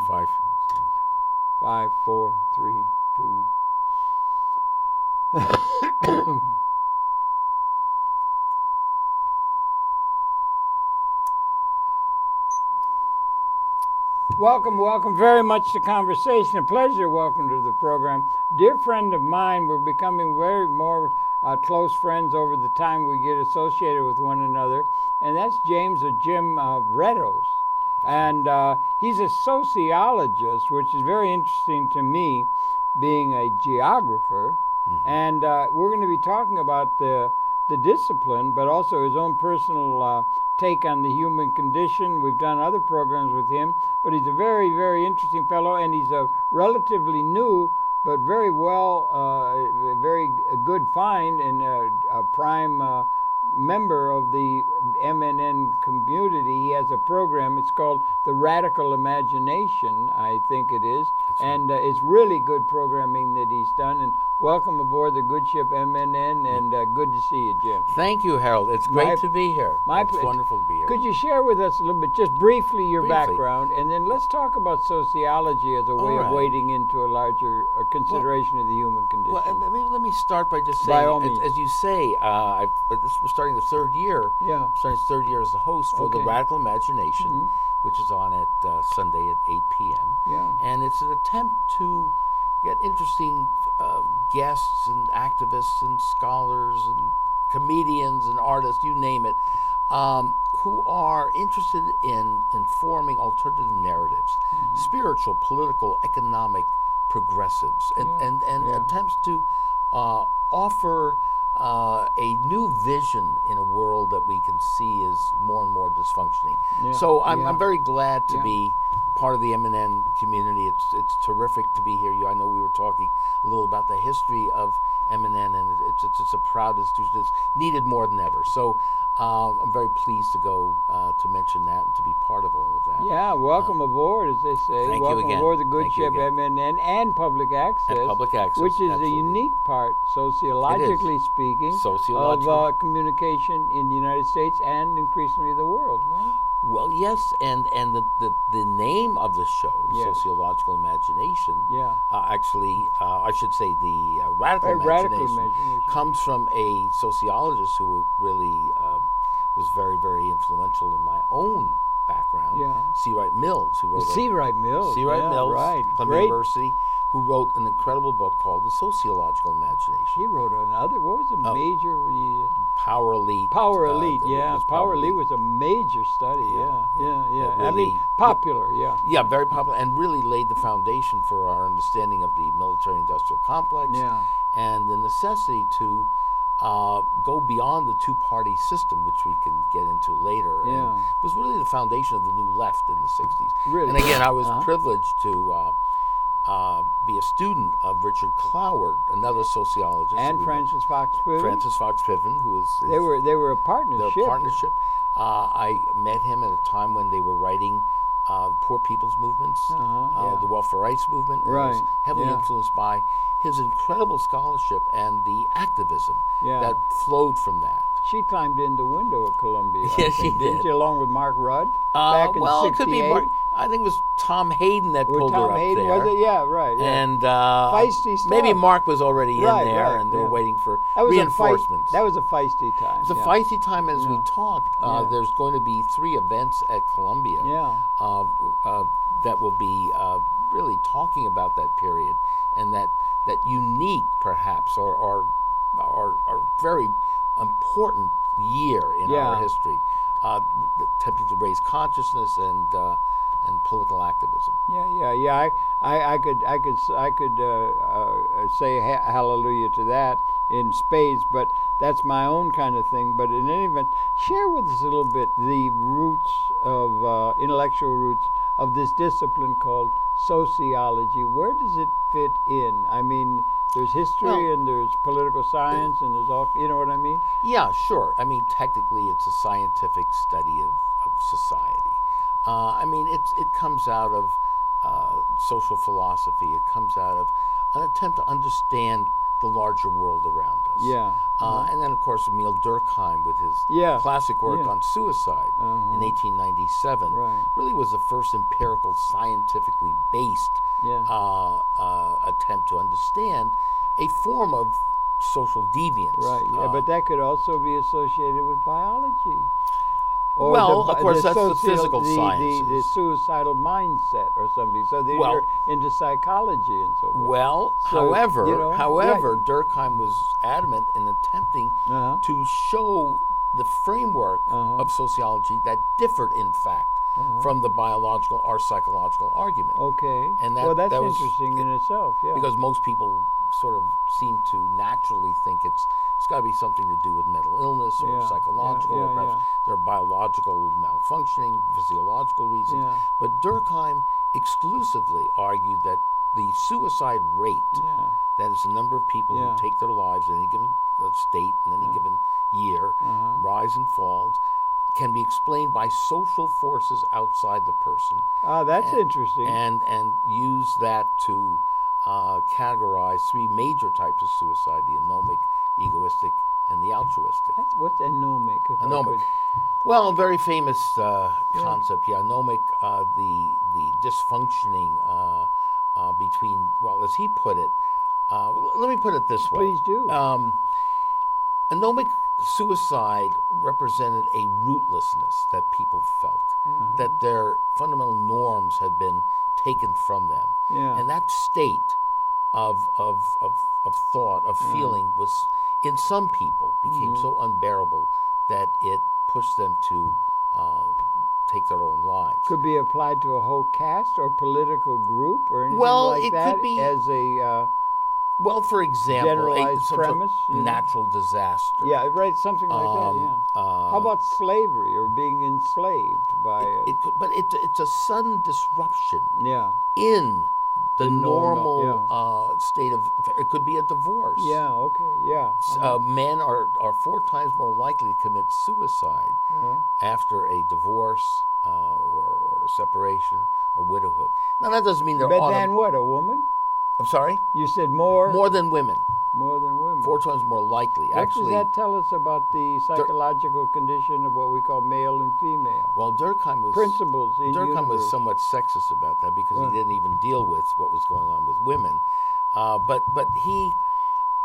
5, 5, 4, 3, 2. Welcome very much to Conversation. A pleasure. Welcome to the program. Dear friend of mine, we're becoming very more close friends over the time we get associated with one another, and that's James or Jim Vrettos. And he's a sociologist, which is very interesting to me, being a geographer. Mm-hmm. And we're going to be talking about the discipline, but also his own personal take on the human condition. We've done other programs with him, but he's a very, very interesting fellow, and he's a relatively new but very well, very good find and a prime member of the MNN community. He has a program. It's called The Radical Imagination, I think it is. That's and it's really good programming that he's done. And welcome aboard the good ship MNN, and good to see you, Jim. Thank you, Harold. It's great to be here. It's wonderful to be here. Could you share with us a little bit, just briefly, your background, and then let's talk about sociology as a way of wading into a larger consideration of the human condition. Well, let me start by just saying, by all means. As you say, we're starting the third year. Yeah. Starting the third year as the host for The Radical Imagination, which is on at Sunday at 8 p.m. Yeah. And it's an attempt to get interesting guests and activists and scholars and comedians and artists, you name it, who are interested in informing alternative narratives, spiritual, political, economic progressives, and attempts to offer a new vision in a world that we can see is more and more dysfunctioning. Yeah. So I'm very glad to be part of the MNN community. It's terrific to be here. I know we were talking a little about the history of MNN, and it's a proud institution. It's needed more than ever. So I'm very pleased to go to mention that and to be part of all of that. Yeah, welcome aboard, as they say. Thank welcome you again. Aboard the good ship MNN and public access. And public access, which is absolutely. a unique part, sociologically speaking, of communication in the United States and increasingly the world. No? Well, yes, and the name of the show, Sociological Imagination, actually, I should say the Radical Imagination, comes from a sociologist who really was very, very influential in my own background, C. Wright Mills, who wrote C. Wright Mills, Columbia University, who wrote an incredible book called The Sociological Imagination. He wrote another, what was the major? Power Elite. Power Elite, Power Elite was a major study, Really, I mean, popular, Yeah, very popular, and really laid the foundation for our understanding of the military-industrial complex and the necessity to go beyond the two-party system, which we can get into later. And it was really the foundation of the New Left in the 60s. Really? And again, I was privileged to be a student of Richard Cloward, another sociologist, and Francis Fox Piven. Francis Fox Piven, who was they were a partnership. The partnership. I met him at a time when they were writing poor people's movements, the welfare rights movement. Right. Was heavily influenced by his incredible scholarship and the activism that flowed from that. She climbed in the window at Columbia. Yes, she did. Didn't you, along with Mark Rudd? Back in 68? It could be Mark. I think it was Tom Hayden that pulled her up Hayden, there. Was it? Yeah, right. Yeah. And feisty stuff. Maybe Mark was already in there, and they were waiting for reinforcements. That was a feisty time. It's a feisty time. As we talked, there's going to be 3 events at Columbia that will be really talking about that period, and that unique, perhaps, or very important year in our history, attempting to raise consciousness and political activism. I could say hallelujah to that in spades, but that's my own kind of thing. But in any event, share with us a little bit the roots of intellectual roots of this discipline called sociology. Where does it fit in? I mean, there's history and there's political science and there's all, you know what I mean? Yeah, sure. I mean, technically it's a scientific study of society. I mean, it comes out of social philosophy. It comes out of an attempt to understand the larger world around us. Yeah. And then, of course, Emil Durkheim with his Yeah. classic work Yeah. on suicide in 1897 Right. really was the first empirical, scientifically based Yeah. attempt to understand a form of social deviance. Right. Yeah, but that could also be associated with biology. Or well, of course, that's the social- physical the sciences. suicidal mindset or something. So then Well- you're into psychology and so forth. Well, So, however, you know, Durkheim was adamant in attempting Uh-huh. to show the framework of sociology that differed, in fact, from the biological or psychological argument. Okay. And well, that's that was interesting in itself. Yeah. because most people sort of seem to naturally think it's got to be something to do with mental illness or Yeah, psychological, yeah, or perhaps yeah. there are biological malfunctioning, physiological reasons. Yeah. But Durkheim exclusively argued that the suicide rate, Yeah. that is the number of people Yeah. who take their lives in any given state, in any given year, rise and falls, can be explained by social forces outside the person. That's and- interesting. And use that to categorize three major types of suicide: the anomic, egoistic, and the altruistic. What's anomic? If I Anomic. could- Well, a very famous concept. Yeah, anomic, the dysfunctioning between. Well, as he put it, let me put it this way. Please do. Anomic suicide represented a rootlessness that people felt, that their fundamental norms had been taken from them, Yeah. and that state of thought, of feeling, was in some people became so unbearable that it pushed them to take their own lives. Could be applied to a whole caste or political group or anything Well, like it that could be as a Well, for example, generalized some sort of premise, you know? natural disaster. yeah, right, something like that. Yeah. How about slavery or being enslaved by It could, but it's a sudden disruption yeah. in the normal, normal state of. It could be a divorce. Yeah. Okay. Yeah. Men are 4 times more likely to commit suicide after a divorce or a separation or widowhood. Now that doesn't mean they're But then what? A woman? I'm sorry. You said more More than women. more than women. 4 times more likely. What Actually, does that tell us about the psychological condition of what we call male and female? well, Durkheim was Principles in Durkheim was universe. somewhat sexist about that because he didn't even deal with what was going on with women. But he.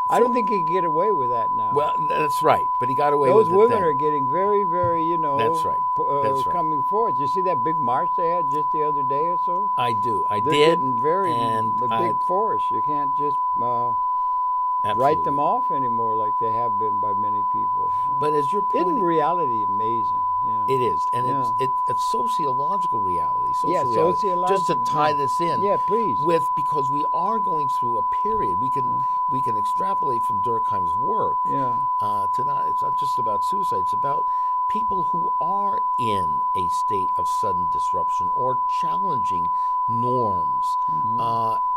I don't think he can get away with that now. Well, that's right. But he got away Those with it women then. are getting very, very, That's right. That's right. coming forward. You see that big march they had just the other day or so? I do. I They're did. getting very and a big force. You can't just write absolutely. them off anymore like they have been by many people. But as you're Isn't pointing, reality amazing? Yeah. it is, and Yeah. it's sociological reality. Social Yeah, reality. sociological, Just to tie yeah. this in, Yeah, please. because we are going through a period. We can extrapolate from Durkheim's work. Yeah. It's not just about suicide. It's about people who are in a state of sudden disruption or challenging norms,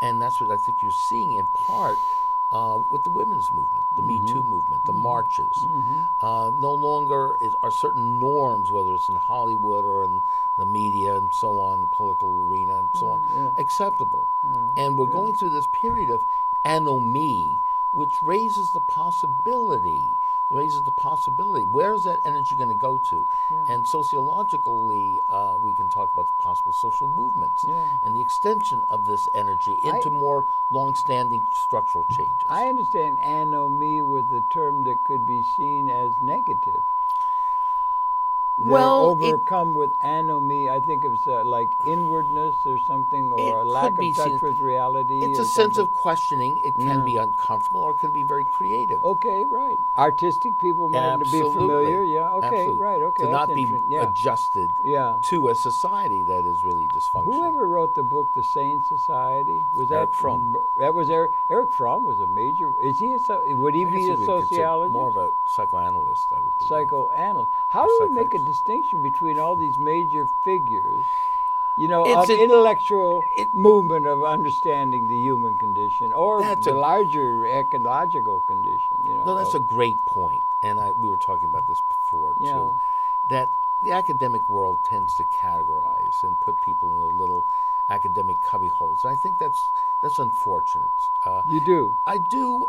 and that's what I think you're seeing in part. With the women's movement, the Me Too movement, the marches, no longer are certain norms, whether it's in Hollywood or in the media and so on, the political arena and so on, acceptable. And we're going through this period of anomie, which raises the possibility. Where is that energy going to go to? And sociologically, we can talk about possible social movements and the extension of this energy into more long-standing structural changes. I understand anomie was the term that could be seen as negative. Well, They're overcome with anomie. I think it's like inwardness or something, It or a could lack be of touch seen- with reality. It's or a sense something. of questioning. It can be uncomfortable or it can be very creative. Okay, right. Artistic people might be Absolutely. familiar. Yeah. Okay. Absolutely. Right. Okay. To not that's be interesting. Yeah. adjusted Yeah. to a society that is really dysfunctional. Whoever wrote the book, The Sane Society, was Eric that Fromm. That was Eric Fromm was a major. Is he would he I guess be you a would consider sociologist? more of a psychoanalyst, I would believe. Psychoanalyst. How do we make a psychiatrist. distinction between all these major figures, you know, It's of a- intellectual movement of understanding the human condition, or That's the a- larger ecological condition? You know, No, that's a great point, and we were talking about this before Yeah. too. That the academic world tends to categorize and put people in their little academic cubbyholes, and I think that's unfortunate. you do. I do,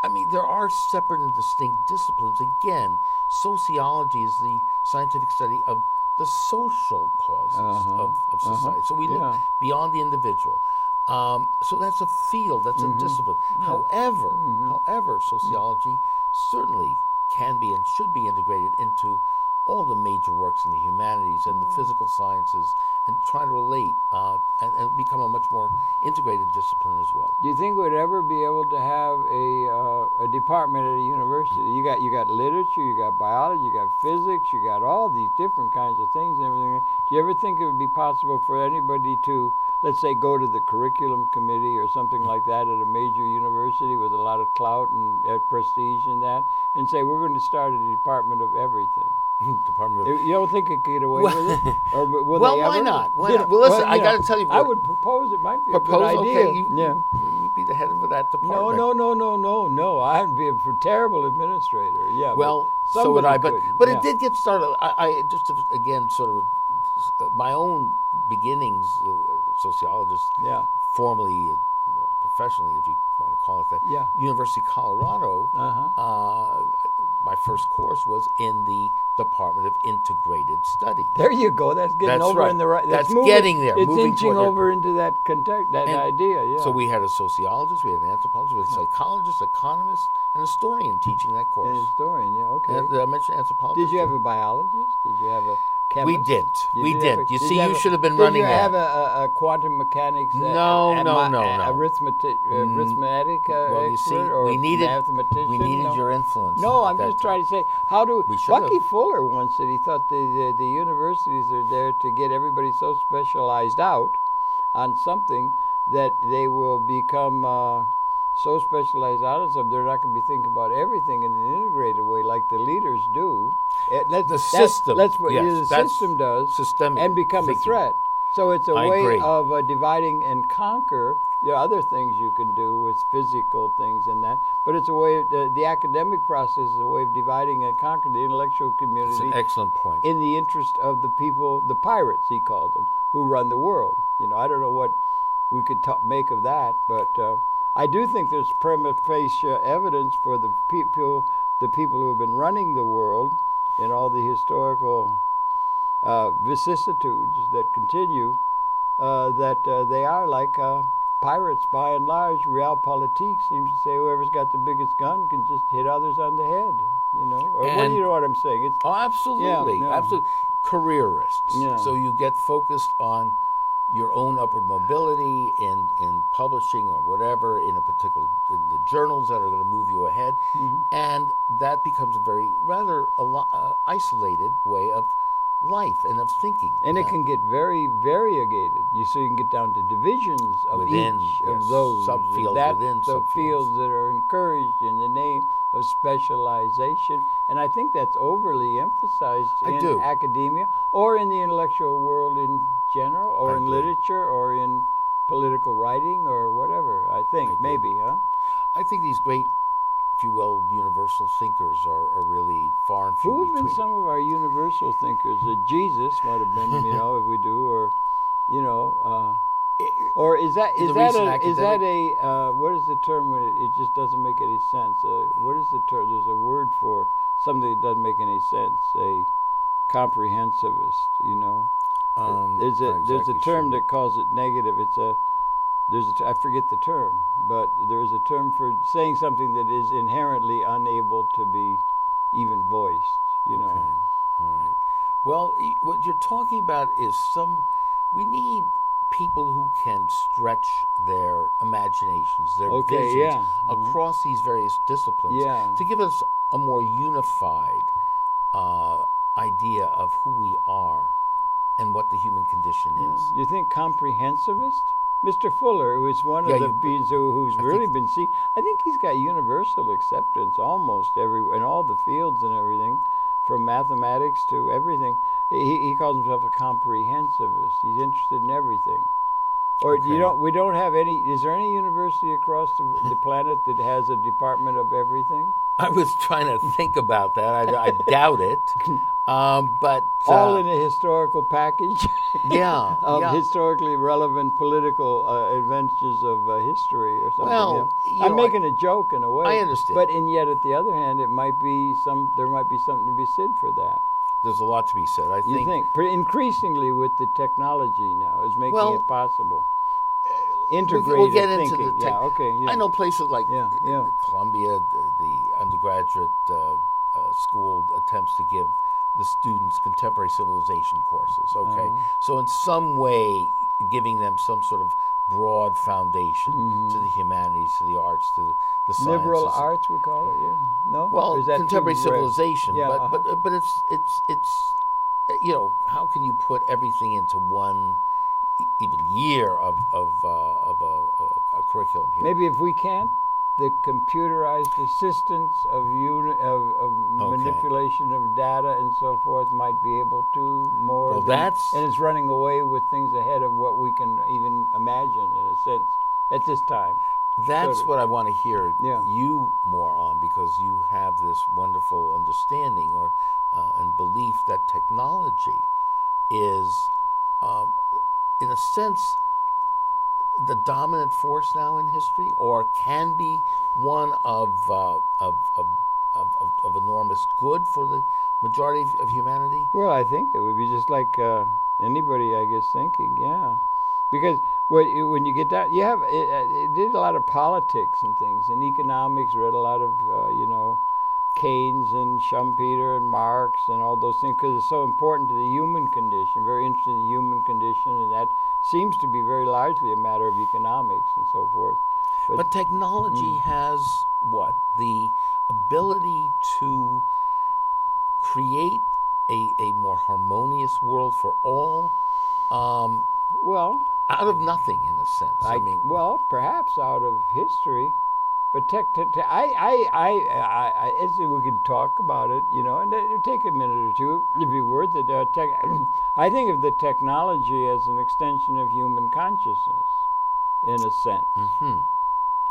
I mean, there are separate and distinct disciplines. Again, sociology is the scientific study of the social causes of society. So we look beyond the individual. So that's a field, that's a discipline. However, sociology certainly can be and should be integrated into all the major works in the humanities and the physical sciences, and try to relate and become a much more integrated discipline as well. Do you think we'd ever be able to have a department at a university? You got literature, you got biology, you got physics, you got all these different kinds of things and everything. Do you ever think it would be possible for anybody to, let's say, go to the curriculum committee or something like that at a major university with a lot of clout and prestige in that, and say, we're going to start a department of everything? Department of You don't think it could get away with it? Or will well, they why ever? not? Why not? Well, listen, I got to tell you. I would propose it might be a good idea. Okay, you'd be the head of that department. No. I'd be a terrible administrator. Yeah. Well, so would I. But yeah. It did get started. I just to, again sort of my own beginnings, sociologist. Yeah. Formally, professionally, if you want to call it that. Yeah. University of Colorado. My first course was in the Department of Integrated Studies. There you go. That's getting over right. in the right. That's moving, getting there. It's moving inching over into that idea. Yeah. So we had a sociologist, we had an anthropologist, we had a psychologist, economist, and a historian teaching that course. An historian, yeah, okay. Did I mention anthropologist? Did you have a biologist? Did you have a chemist? We didn't. You didn't. You see, you should have been running that. Did you have a quantum mechanics? No. Arithmetic well, you see, or we needed mathematician? your influence. No, I'm just trying to say, how do Bucky have. Fuller once said he thought the universities are there to get everybody so specialized out on something that they will become so specialized out on something they're not going to be thinking about everything in an integrated way like the leaders do. The system. That's what the system does. Systemic and become thinking. a threat. So it's a I way agree. of dividing and conquer. There are other things you can do with physical things and that, but it's a way. The academic process is a way of dividing and conquering the intellectual community. That's an excellent point. In the interest of the people, the pirates, he called them, who run the world. I don't know what we could make of that, but I do think there's prima facie evidence for the people who have been running the world in all the historical vicissitudes that continue, that they are like pirates by and large. Realpolitik seems to say whoever's got the biggest gun can just hit others on the head. What do you know what I'm saying? Absolutely. Absolutely. Careerists. Yeah. So you get focused on your own upward mobility in publishing or whatever in the journals that are going to move you ahead, and that becomes a very rather isolated way of life and of thinking. And it can get very variegated. So you can get down to divisions of within, each of those subfields within the subfields. Fields that are encouraged in the name of specialization, and I think that's overly emphasized in academia or in the intellectual world in general, or in literature, or in political writing, or whatever. I think maybe, huh? I think these great, if you will, universal thinkers are really far and few Who have between. been some of our universal thinkers? Jesus might have been, if we do, or or is that a what is the term when it just doesn't make any sense? What is the term? There's a word for something that doesn't make any sense. A comprehensivist, There's a term that calls it negative. I forget the term, but there is a term for saying something that is inherently unable to be even voiced. Okay. All right. Well, what you're talking about is we need people who can stretch their imaginations, their visions across these various disciplines to give us a more unified idea of who we are and what the human condition is. You think comprehensivist? Mr. Fuller, who is one of the beings who's really been seen, I think he's got universal acceptance almost in all the fields and everything, from mathematics to everything. He calls himself a comprehensivist. He's interested in everything. Or we don't have any. Is there any university across the planet that has a department of everything? I was trying to think about that. I doubt it. But all in a historical package yeah, of yeah. historically relevant political adventures of history or something. Well, I'm making a joke in a way. I understand. But and yet, at the other hand, there might be something to be said for that. There's a lot to be said. I You think increasingly with the technology now is making it possible. Integrated we'll get into thinking. the tech. Yeah, okay. Yeah. I know places like Yeah. Columbia, the undergraduate school attempts to give the students contemporary civilization courses. Okay, so in some way, giving them some sort of broad foundation to the humanities, to the arts, to the sciences. Liberal arts, we call it. Yeah. No. Well, Or is that contemporary too direct? civilization. Yeah, But it's how can you put everything into one even year of a curriculum here? Maybe if we can't, the computerized assistance of manipulation of data and so forth might be able to more. Well, and it's running away with things ahead of what we can even imagine in a sense at this time. That's what I want to hear Yeah. you more on, because you have this wonderful understanding or and belief that technology is, in a sense, the dominant force now in history, or can be one of enormous good for the majority of humanity. Well, I think it would be just like anybody, I guess, thinking, yeah, because when you get down, you have it did a lot of politics and things, and economics. Read a lot of Keynes and Schumpeter and Marx and all those things, because it's so important to the human condition. Very interested in the human condition, and that seems to be very largely a matter of economics and so forth. But technology has what? The ability to create a more harmonious world for all. Well, out of nothing, in a sense. I mean, well, perhaps out of history, but we could talk about it, and it'll take a minute or two. It'd be worth it. I think of the technology as an extension of human consciousness, in a sense. Mm-hmm.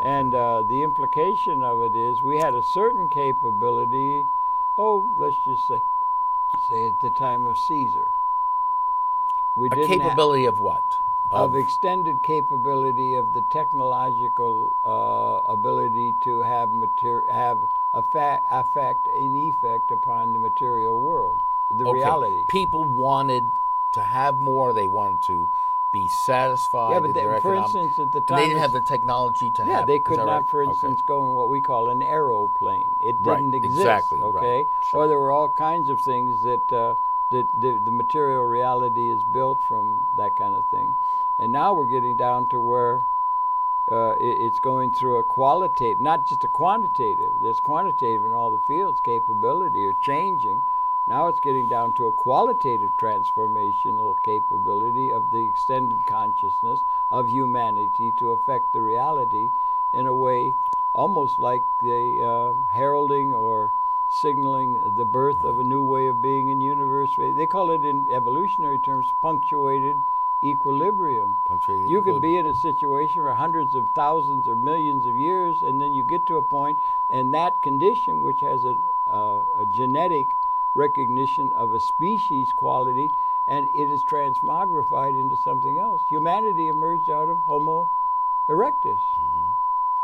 And the implication of it is we had a certain capability. Let's just say at the time of Caesar, we didn't capability of what? Of extended capability of the technological ability to have an effect upon the material world, the reality. People wanted to have more. They wanted to be satisfied. Yeah, but for instance, at the time, they didn't have the technology to have. Yeah, they could not, right? for instance, go in what we call an aeroplane. It didn't exist. Exactly. Okay, right. Sure. Or there were all kinds of things that the material reality is built from, that kind of thing. And now we're getting down to where it's going through a qualitative, not just a quantitative. There's quantitative in all the fields, capability or changing. Now it's getting down to a qualitative transformational capability of the extended consciousness of humanity to affect the reality in a way almost like the heralding or signaling the birth of a new way of being in the universe. They call it in evolutionary terms punctuated equilibrium. You could be in a situation for hundreds of thousands or millions of years, and then you get to a point, and that condition, which has a genetic recognition of a species quality, and it is transmogrified into something else. Humanity emerged out of Homo erectus. Mm-hmm.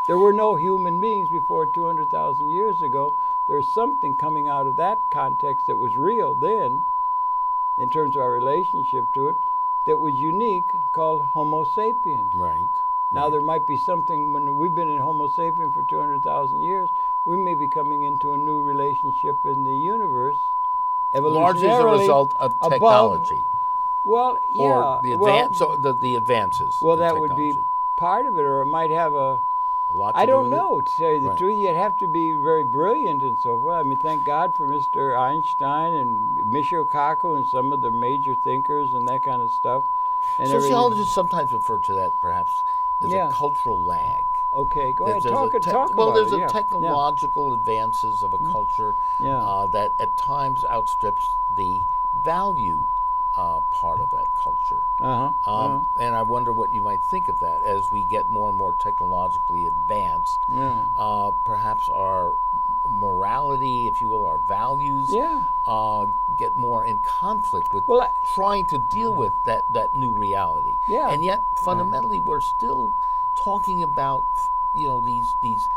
There were no human beings before 200,000 years ago. There's something coming out of that context that was real then, in terms of our relationship to it, that was unique, called Homo sapien. Right. Now there might be something, when we've been in Homo sapien for 200,000 years, we may be coming into a new relationship in the universe, largely as a result of technology. Well, yeah. Or the advances. Well, that would be part of it, or it might have a lot to I do don't with know, it? to tell you the Right. truth. You'd have to be very brilliant and so forth. I mean, thank God for Mr. Einstein and Michio Kaku and some of the major thinkers and that kind of stuff. And sociologists sometimes refer to that perhaps as Yeah. a cultural lag. Okay, go ahead. There's Talk well, about there's it. a Yeah. technological advances of a culture Yeah. that at times outstrips the value part of that culture. And I wonder what you might think of that as we get more and more technologically advanced. Yeah. Perhaps our morality, if you will, our values, get more in conflict with Well, trying to deal with that new reality. Yeah. And yet, fundamentally, we're still talking about these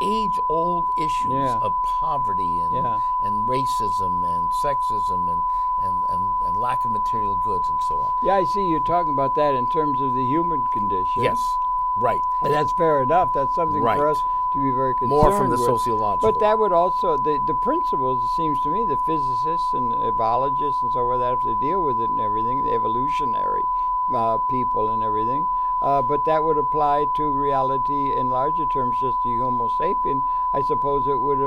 age-old issues Yeah. of poverty and racism and sexism and lack of material goods and so on. Yeah, I see you're talking about that in terms of the human condition. Yes, right. And that's fair enough. That's something Right. for us to be very concerned More from the with. sociological. But that would also, the principles, it seems to me, the physicists and biologists and so forth that have to deal with it and everything, the evolutionary people and everything. But that would apply to reality in larger terms, just the Homo sapien. I suppose it would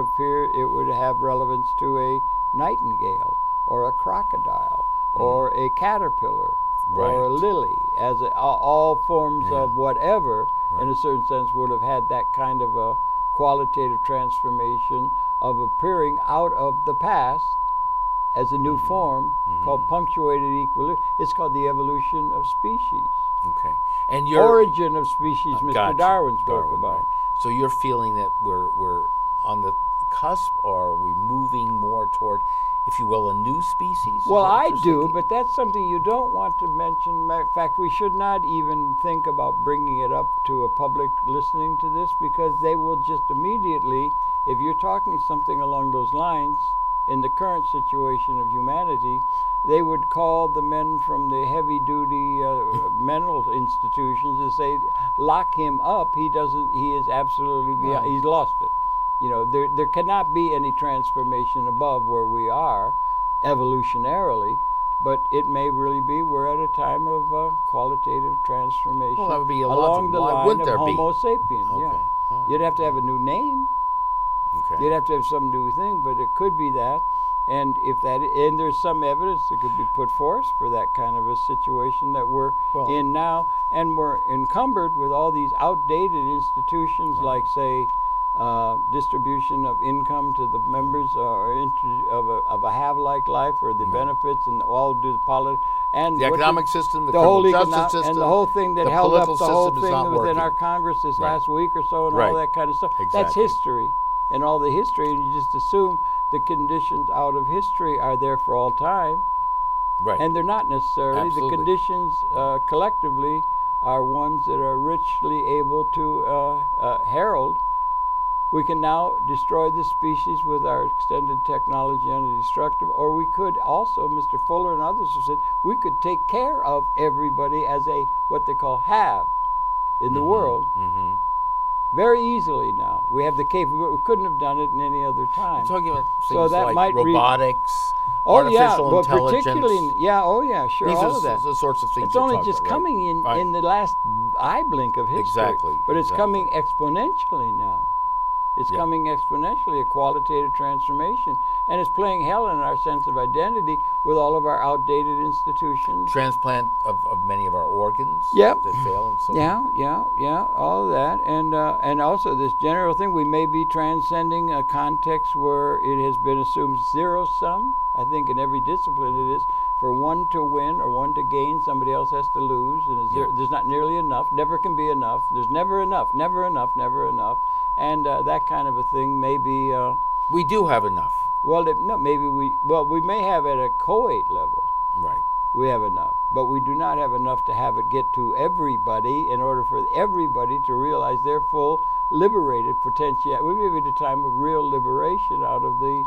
have relevance to a nightingale or a crocodile or a caterpillar or a lily, as all forms of whatever, in a certain sense, would have had that kind of a qualitative transformation of appearing out of the past as a new form called punctuated equilibrium. It's called the evolution of species. Okay. And your Origin of species, Mr. Gotcha. Darwin spoke about. Right. So you're feeling that we're on the cusp, or are we moving more toward, if you will, a new species? Is Well, that what I you're do, thinking? but that's something you don't want to mention. In fact, we should not even think about bringing it up to a public listening to this, because they will just immediately, if you're talking something along those lines, in the current situation of humanity, they would call the men from the heavy-duty mental institutions and say, lock him up. He is absolutely beyond, he's lost it. There cannot be any transformation above where we are evolutionarily, but it may really be we're at a time of qualitative transformation. Well, that would be along the Why line wouldn't of there Homo be? sapien. Okay. Yeah. All right. You'd have to have a new name. Okay. You'd have to have some new thing, but it could be that. And and there's some evidence that could be put forth for that kind of a situation that we're in now, and we're encumbered with all these outdated institutions, like say, distribution of income to the members of a have-like life, or the benefits, and all do the politics and the economic system, the whole criminal justice system, and the whole thing that the held up political the whole system is not thing within working. our Congress this last week or so, and all that kind of stuff. That's Exactly. history, and all the history, and you just assume the conditions out of history are there for all time, Right. and they're not necessarily. Absolutely. The conditions collectively are ones that are richly able to herald. We can now destroy this species with our extended technology undestructive, or we could also, Mr. Fuller and others have said, we could take care of everybody as a what they call have in the world. Very easily now. We have the capability. We couldn't have done it in any other time. I'm talking about So things that like might robotics, Oh yeah, artificial well, intelligence. particularly, sure, These all are of that. the sorts of things It's you're only talking just about, coming in the last eye blink of history. Exactly, But it's exactly. coming exponentially now. It's coming exponentially, a qualitative transformation. And it's playing hell in our sense of identity with all of our outdated institutions. Transplant of many of our organs Yep. that fail and so on. Yeah, all of that. And also this general thing, we may be transcending a context where it has been assumed zero-sum. I think in every discipline it is. For one to win or one to gain, somebody else has to lose. And there's not nearly enough, never can be enough. There's never enough, never enough, never enough. And that kind of a thing may be... We do have enough. Well, we may have at a co-ate level. Right. We have enough, but we do not have enough to have it get to everybody in order for everybody to realize their full liberated potential. We may be at a time of real liberation out of the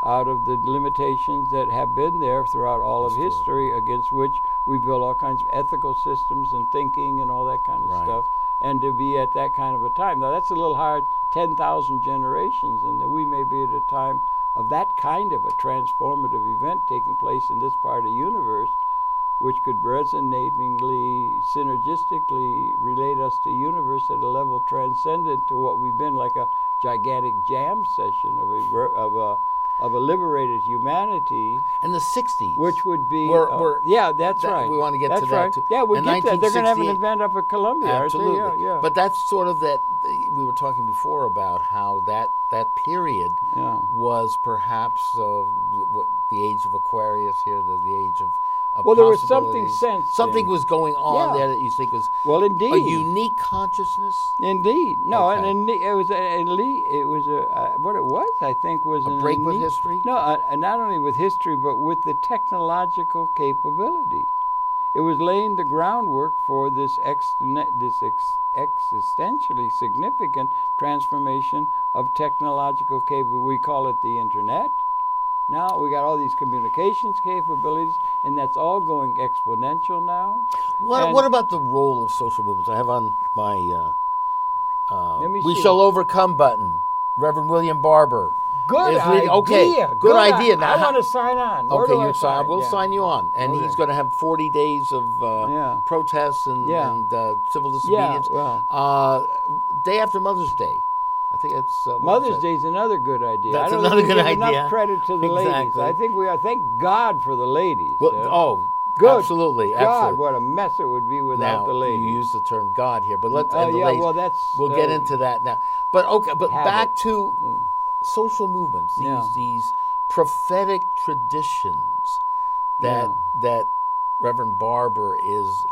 limitations that have been there throughout all of history, against which we build all kinds of ethical systems and thinking and all that kind of stuff. And to be at that kind of a time. Now, that's a little hard, 10,000 generations, and that we may be at a time of that kind of a transformative event taking place in this part of the universe, which could resonatingly, synergistically relate us to universe at a level transcendent to what we've been, like a gigantic jam session of a liberated humanity. And the 60s. Which would be... that's right. We want to get that's to that right. too. Yeah, we In get that. They're going to have an 1968 event up at Columbia. Absolutely. Aren't they? Yeah. But that's sort of that, we were talking before about how that period was perhaps what the age of Aquarius here, the age of Well, there was something possibilities. sensed Something in. was going on Yeah. there that you think was Well, a indeed. unique consciousness, Indeed. No, Okay. and it was what it was, I think, was a an break with innate- history. No, not only with history, but with the technological capability. It was laying the groundwork for this existentially significant transformation of technological capability. We call it the internet. Now we got all these communications capabilities, and that's all going exponential now. What about the role of social movements? I have on my Let me "We see. Shall Overcome" button. Reverend William Barber. Good is leading- idea. Okay, good idea. I want to sign on. Where Okay, do I you sign. We'll Yeah. sign you on, and Okay. he's going to have 40 days of Yeah. protests and, Yeah. civil Yeah, disobedience. well, Day after Mother's Day, I think it's Mother's Day is another good idea. That's I don't another think we good give idea. enough credit to the ladies. Exactly. I think thank God for the ladies. Well, Good absolutely, God, absolutely. what a mess it would be without Now the ladies. you use the term God here, but let's. Oh and the yeah, ladies, well that's. we'll get into that now. But okay, but habit. back to social movements. Yeah. These prophetic traditions that Reverend Barber is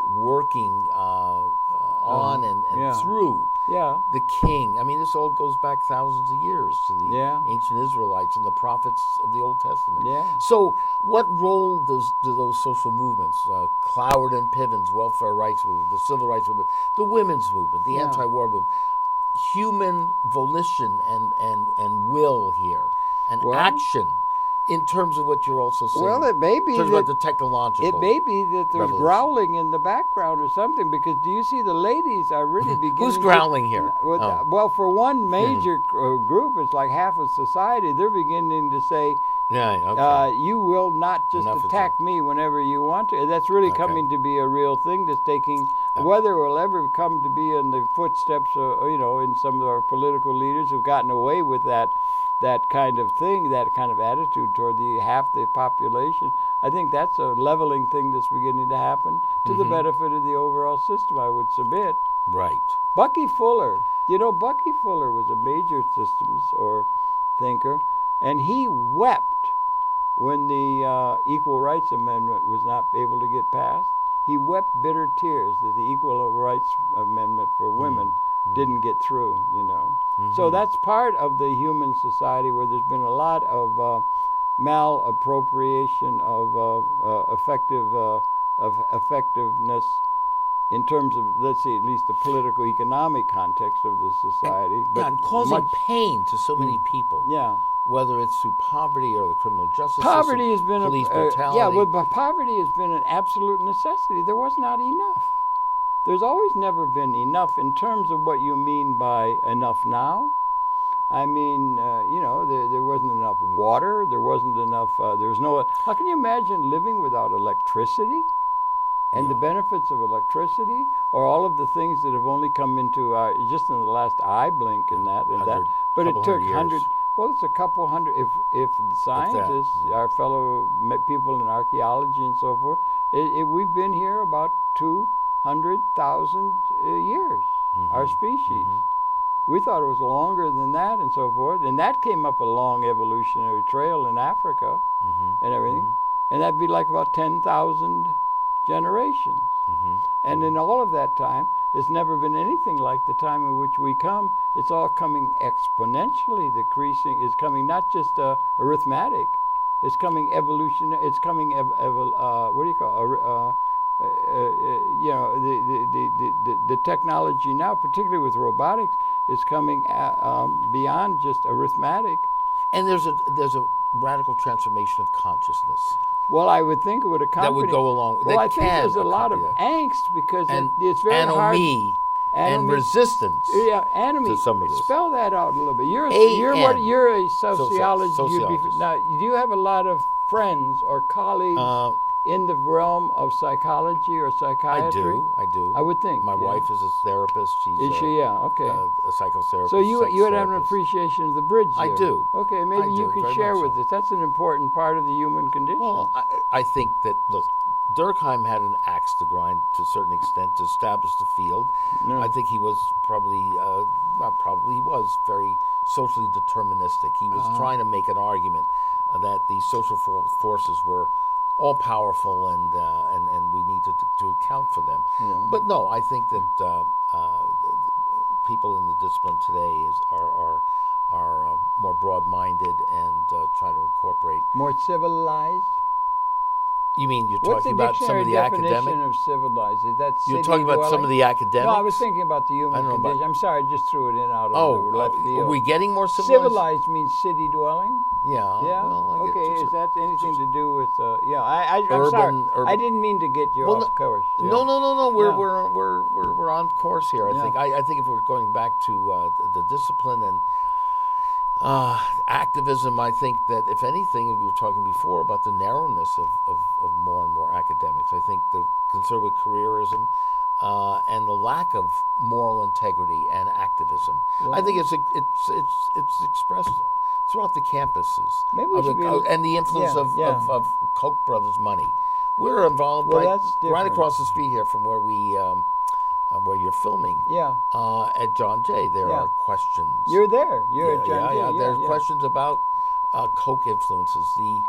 working on and Yeah. through Yeah. the king. I mean, this all goes back thousands of years to the Yeah. ancient Israelites and the prophets of the Old Testament. Yeah. So, what role do those social movements, Cloward and Piven's welfare rights movement, the civil rights movement, the women's movement, the Yeah. anti-war movement, human volition and will here, and Well, action, in terms of what you're also saying? Well, it may be in terms that about the technological. it may be that there's revolution. growling in the background or something. Because do you see the ladies are really beginning? Who's growling here? Well, for one major group, it's like half of society. They're beginning to say, Yeah. Okay. you will not just Enough is attack me whenever you want to. That's really Okay. coming to be a real thing that's taking, whether it will ever come to be in the footsteps, in some of our political leaders who've gotten away with that kind of thing, that kind of attitude toward half the population. I think that's a leveling thing that's beginning to happen to the benefit of the overall system, I would submit. Right. Bucky Fuller, Bucky Fuller was a major systems or thinker, and he wept when the Equal Rights Amendment was not able to get passed. He wept bitter tears that the Equal Rights Amendment for women didn't get through, So that's part of the human society where there's been a lot of malappropriation of effectiveness in terms of, let's see, at least the political economic context of the society. And causing pain to so many people. Yeah. Whether it's through poverty or the criminal justice Poverty system, has been police brutality. but poverty has been an absolute necessity. There was not enough. There's always never been enough in terms of what you mean by enough now. I mean, there wasn't enough water. There wasn't enough. There was no. How can you imagine living without electricity, and the benefits of electricity, or all of the things that have only come into just in the last eye blink and that. But it took hundred. Well, it's a couple hundred. If the scientists, our fellow people in archaeology and so forth, we've been here about 200,000 years. Our species. We thought it was longer than that and so forth. And that came up a long evolutionary trail in Africa and everything. And that'd be like about 10,000 generations. And in all of that time, it's never been anything like the time in which we come. It's all coming exponentially decreasing. It's coming not just arithmetic. It's coming evolution. It's coming, what do you call the technology now, particularly with robotics, is coming beyond just arithmetic. And there's a radical transformation of consciousness. Well, I would think it would accompany. That would go along. Well, I think there's a lot of angst because it's very hard. And resistance. Yeah, anomie. To some of this. Spell that out a little bit. You're a sociologist. Sociologist. Now, do you have a lot of friends or colleagues in the realm of psychology or psychiatry? I do. I would think. My wife is a therapist. Is she? Yeah. Okay. A psychotherapist. So you would have an appreciation of the bridge there. I do. Okay, maybe you could share with us. That's an important part of the human condition. Well, I think that Durkheim had an axe to grind to a certain extent to establish the field. No. I think he was he was very socially deterministic. He was trying to make an argument that the social forces were all powerful, and we need to account for them. Yeah. But no, I think that people in the discipline today are more broad-minded and try to incorporate. More civilized. You mean you're What's the talking about some dictionary of the definition academic? of civilized? Is that You're city talking about some dwelling? of the academics? No, I was thinking about the I human don't know about- condition. I'm sorry, I just threw it in out of Oh, the left field. are we getting more civilized? Civilized means city dwelling. Yeah. Yeah. Well, I get Okay. just- Is that anything to do with? Yeah. I'm Urban- sorry. urban- I didn't mean to get you Well, off course. Yeah. No. We're Yeah. we're on course here. I Yeah. think. I think if we're going back to the discipline and activism, I think that if anything, we were talking before about the narrowness of more and more academics. I think the conservative careerism and the lack of moral integrity and activism. I think it's expressed throughout the campuses. Maybe we should be and the influence yeah. of Koch brothers' money. We're involved Well, right that's different. across the street here from where we where you're filming. Yeah. At John Jay, there Yeah. are questions. You're there. You're yeah, at John yeah. Jay. There's questions about Koch influences, the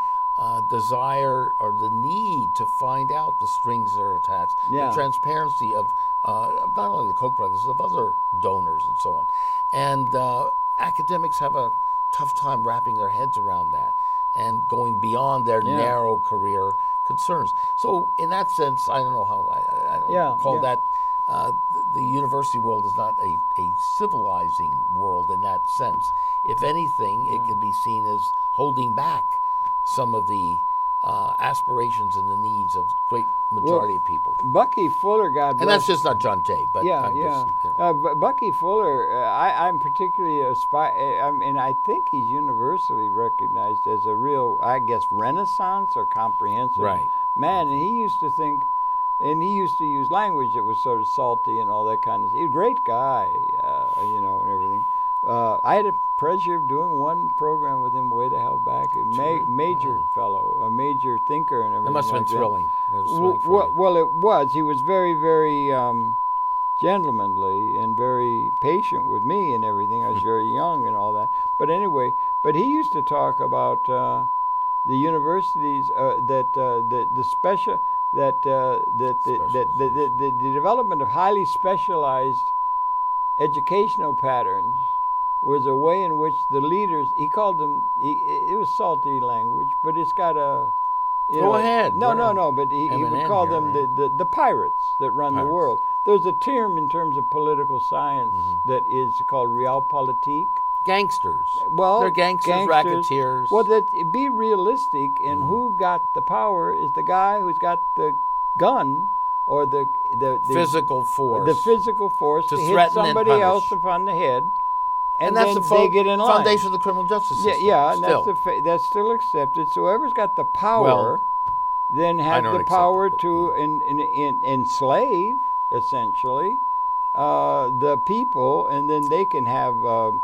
desire or the need to find out the strings that are attached, Yeah. the transparency of not only the Koch brothers, of other donors and so on. And academics have a tough time wrapping their heads around that and going beyond their Yeah. narrow career concerns. So in that sense, I don't know how I don't call that. The university world is not a civilizing world in that sense. If anything, it can be seen as holding back some of the aspirations and the needs of great majority of people. Bucky Fuller, God bless. And that's just not John Jay, but Yeah, I'm yeah. just, you know. Bucky Fuller, I'm particularly and I think he's universally recognized as a real, I guess, Renaissance or comprehensive Right. man. And he used to think, and he used to use language that was sort of salty and all that kind of. He's a great guy, and everything. I had a pleasure of doing one program with him way the hell back. A major fellow, a major thinker, and everything. It must have like been that. thrilling. It was thrilling for you. Well, it was. He was very, very gentlemanly and very patient with me and everything. I was very young and all that. But anyway, he used to talk about the universities the special the development of highly specialized educational patterns was a way in which the leaders, he called them, it was salty language, but it's got a... Go ahead. No, but he would call them the pirates that run the world. There's a term in terms of political science that is called realpolitik. Gangsters. Well, they're gangsters, racketeers. Well, be realistic, and who got the power is the guy who's got the gun or the physical force. The physical force to hit threaten somebody and else punish. upon the head. And that's then the they get in line. foundation of the criminal justice system. Yeah, and still. that's still accepted. So whoever's got the power then has the power to enslave, essentially, the people, and then they can have,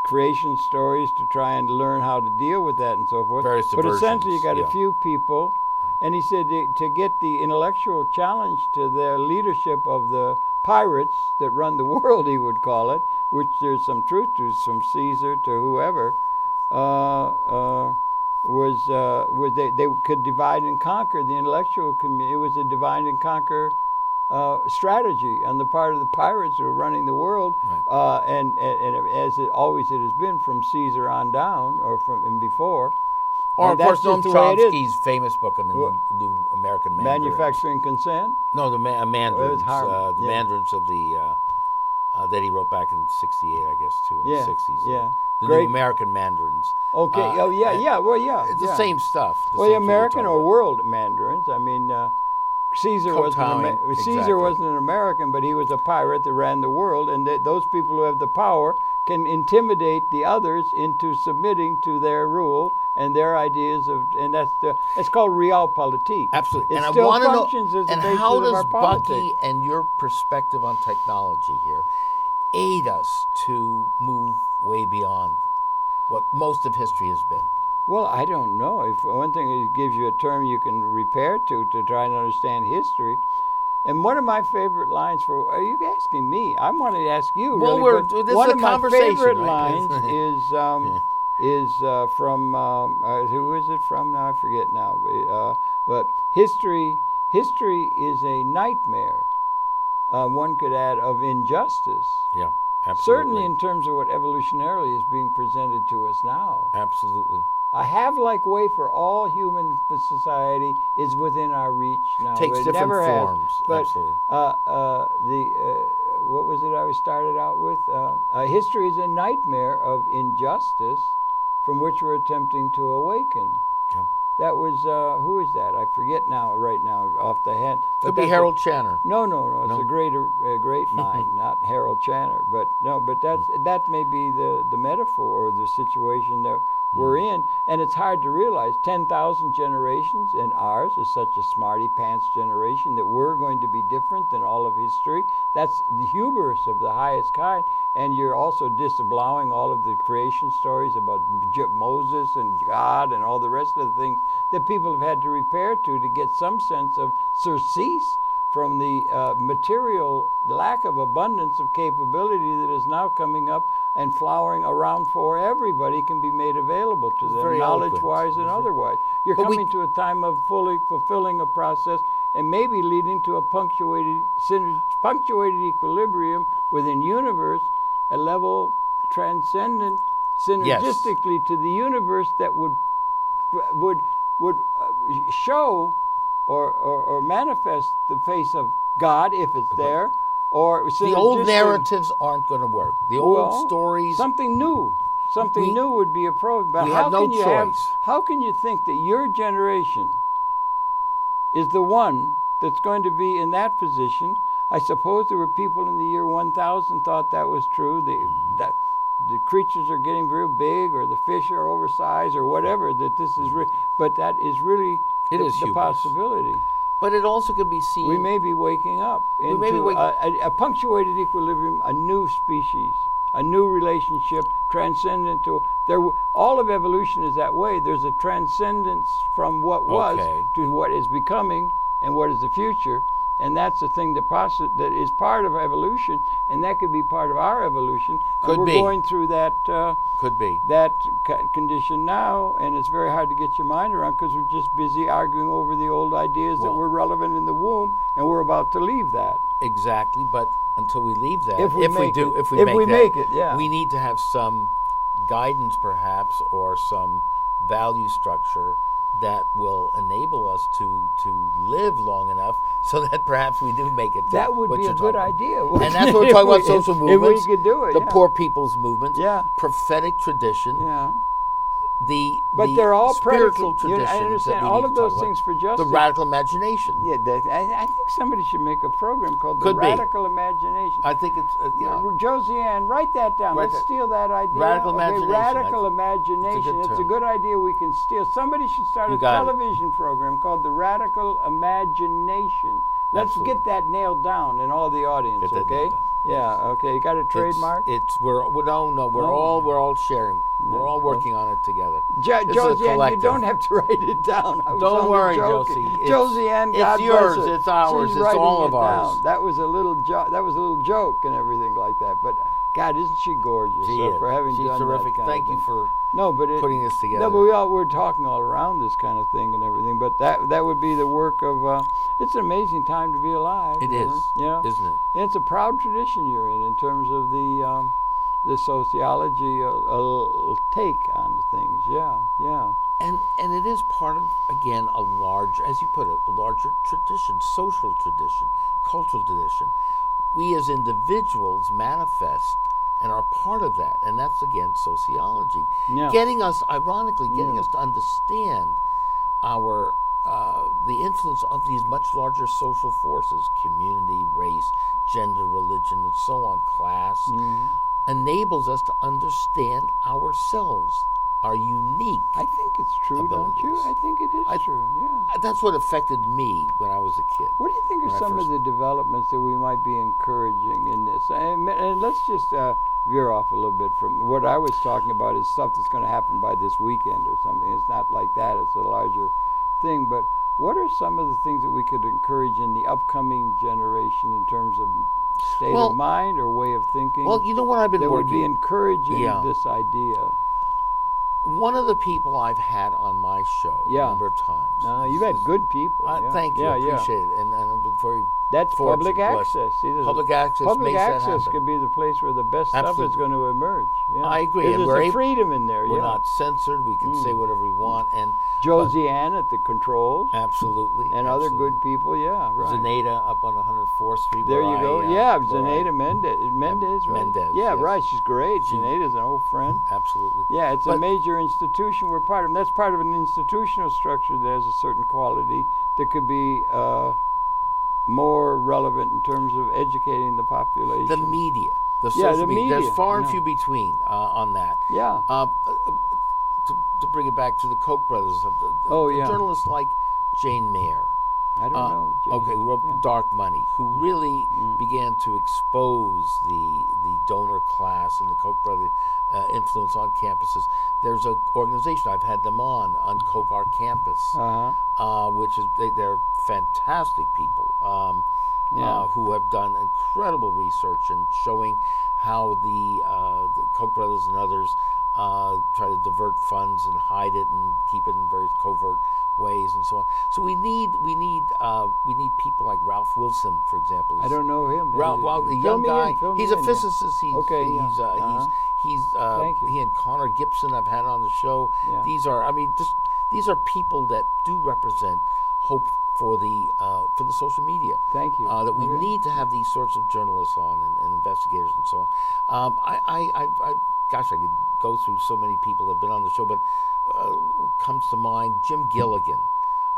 creation stories to try and learn how to deal with that and so forth. Various But essentially, you got diversions, a few people, and he said to get the intellectual challenge to the leadership of the pirates that run the world, he would call it, which there's some truth to, from Caesar to whoever, was they could divide and conquer the intellectual community. It was a divide and conquer strategy on the part of the pirates who were running the world, Right. and as it has been from Caesar on down, or from and before. Or, And of course, that's Noam just the way it is. Chomsky's famous book on the new American Mandarins. Manufacturing consent. No, the Mandarins. Harvard, The Mandarins of the that he wrote back in '68, I guess, too, in the '60s. Yeah. The Great. new American Mandarins. Okay. Well, yeah. It's the same stuff. Well, same the thing you're American talking or about. world Mandarins. I mean, Caesar Kowtowing, Caesar exactly. wasn't an American, but he was a pirate that ran the world, and those people who have the power can intimidate the others into submitting to their rule and their ideas of, and it's called realpolitik. Absolutely. It And I still want to know, functions as the and basis how of does our politics. Bucky and your perspective on technology here aid us to move way beyond what most of history has been? Well, I don't know. If one thing, it gives you a term you can repair to try and understand history. And one of my favorite lines are you asking me? I wanted to ask you. Well, really, this one is a of my conversation, favorite right? lines is from who is it from now? I forget now. But history is a nightmare. One could add of injustice. Yeah, absolutely. Certainly in terms of what evolutionarily is being presented to us now. Absolutely. A have-like way for all human society is within our reach now. Takes It different never forms. has. But Absolutely. what was it I started out with? History is a nightmare of injustice from which we're attempting to awaken. Yeah. That was, who is that? I forget now, right now, off the head. Could be Harold Channer. No. It's No? a great mind, not Harold Channer. But no, but that may be the metaphor or the situation that we're in. And it's hard to realize 10,000 generations, and ours is such a smarty pants generation that we're going to be different than all of history. That's the hubris of the highest kind. And you're also disavowing all of the creation stories about Moses and God and all the rest of the things that people have had to repair to get some sense of surcease from the material lack of abundance of capability that is now coming up and flowering around for everybody can be made available to them, knowledge-wise and otherwise. You're coming to a time of fully fulfilling a process and maybe leading to a punctuated equilibrium within universe, a level transcendent synergistically to the universe that would show or manifest the face of God if it's there, or the old narratives aren't going to work. The old stories. Something new would be approached. But we have no choice. How can you think that your generation is the one that's going to be in that position? I suppose there were people in the year 1000 thought that was true. That the creatures are getting very big, or the fish are oversized, or whatever. That this is, but that is really the possibility. But it also could be seen. We may be waking up into a punctuated equilibrium, a new species, a new relationship, transcendent to all of evolution is that way. There's a transcendence from what was to what is becoming and what is the future. And that's the thing that is part of evolution, and that could be part of our evolution. And we're going through that condition now, and it's very hard to get your mind around because we're just busy arguing over the old ideas that were relevant in the womb, and we're about to leave that. Exactly, but until we leave that, if we make it, we need to have some guidance, perhaps, or some value structure that will enable us to live long enough so that perhaps we do make it. That would be a good idea. And that's what we're talking about, social movements. If we could do it, the poor people's movement, prophetic tradition. But they're all spiritual traditions. I understand all of those things for justice. The radical imagination. Yeah, I think somebody should make a program called the Radical Imagination. I think it's Josiane, write that down. Let's steal that idea. Radical imagination. Radical imagination. It's a good idea we can steal. Somebody should start a television program called the Radical Imagination. Let's get that nailed down in all the audience. Okay. Yeah. Okay. You got a trademark? We're all sharing. We're all working on it together. Josiane, you don't have to write it down. Don't worry, Josie. Josiane, God it's yours. Bless it. It's ours. She's it's all of ours. Down. That was a little joke and everything like that. But God, isn't she gorgeous? For having She's done terrific. That Thank you for putting this together. No, but we're talking all around this kind of thing and everything. But that would be the work of. It's an amazing time to be alive. It is. Yeah, isn't it? And it's a proud tradition you're in terms of the sociology take on things. Yeah. And it is part of, again, a large, as you put it, a larger tradition, social tradition, cultural tradition. We as individuals manifest and are part of that, and that's, again, sociology. Yeah. Getting us to understand our the influence of these much larger social forces, community, race, gender, religion, and so on, class, enables us to understand ourselves, our unique I think it's true, abilities. Don't you? I think it is true, yeah. That's what affected me when I was a kid. What do you think are some of the developments that we might be encouraging in this? And let's just veer off a little bit from what I was talking about is stuff that's going to happen by this weekend or something. It's not like that. It's a larger thing. But what are some of the things that we could encourage in the upcoming generation in terms of state of mind or way of thinking? Well, you know what I've been that working... would be encouraging this idea. One of the people I've had on my show Yeah. a number of times. You've had good people. Yeah. Thank you. Yeah, I yeah. appreciate it. And I'm very That's fortunate, public blessed. access. See, Public access Public makes that access happen. could be the place where the best stuff is Absolutely. going to emerge. Yeah. I agree. There's And we're a freedom in there. We're yeah. not censored. We can say whatever we want. And Josie Ann at the controls. absolutely. And other good people. Yeah, right. Zaneta up on 104th Street. There where you go. I, Yeah, where Zaneta Mendez, right? Mendez, Yeah, yes. right. She's great. Zaneta's an old friend. Absolutely. Yeah, it's a But- major institution we're part of. And that's part of an institutional structure that has a certain quality that could be more relevant in terms of educating the population. The media. The Yeah, social the media. There's media, far and yeah. few between on that. Yeah. To bring it back to the Koch brothers, Oh, yeah. journalists like Jane Mayer. I don't know. Jane. Okay, who wrote Yeah. Dark Money, who really began to expose the donor class and the Koch brother influence on campuses. There's an organization, I've had them on Koch Our Campus, which is they're fantastic people who have done incredible research and showing how the Koch brothers and others try to divert funds and hide it and keep it in very covert ways and so on. So we need people like Ralph Wilson, for example. I don't know him. Ralph, well, the young guy. He's a physicist. He's Okay, He's Thank you. he and Connor Gibson I've had on the show. Yeah. These are people that do represent hope for the social media. Thank you. That we Okay. need to have these sorts of journalists on and investigators and so on. Gosh, I could go through so many people that have been on the show, but comes to mind Jim Gilligan,